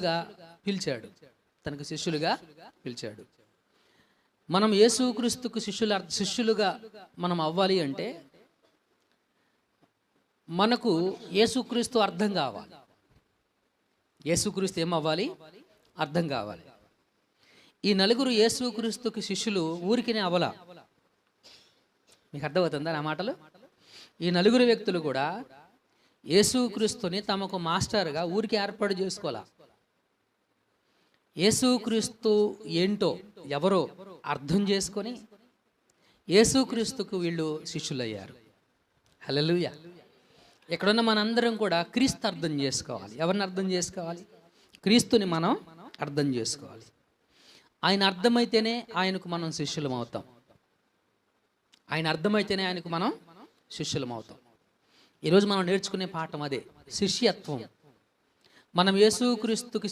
శిష్యులుగా పిలిచాడు, తనకు శిష్యులుగా పిలిచాడు. మనం యేసుక్రీస్తుకు శిష్యులుగా మనం అవ్వాలి అంటే మనకు యేసుక్రీస్తు అర్థం కావాలి. యేసుక్రీస్తు ఏమవ్వాలి? అర్థం కావాలి. ఈ నలుగురు యేసుక్రీస్తుకు శిష్యులు ఊరికినే అవలా. మీకు అర్థమవుతుందా నా మాటలు? ఈ నలుగురు వ్యక్తులు కూడా యేసుక్రీస్తుని తమకు మాస్టర్గా ఊరికి ఏర్పాటు చేసుకోవాలా. యేసుక్రీస్తు ఏంటో ఎవరో అర్థం చేసుకొని యేసుక్రీస్తుకు వీళ్ళు శిష్యులయ్యారు. హల్లెలూయా. ఎక్కడున్న మనందరం కూడా క్రీస్తు అర్థం చేసుకోవాలి. ఎవరిని అర్థం చేసుకోవాలి? క్రీస్తుని మనం అర్థం చేసుకోవాలి. ఆయన అర్థమైతేనే ఆయనకు మనం శిష్యులం అవుతాం. ఆయన అర్థమైతేనే ఆయనకు మనం శిష్యులం అవుతాం. ఈరోజు మనం నేర్చుకునే పాఠం అదే, శిష్యత్వం. మనం యేసుక్రీస్తుకి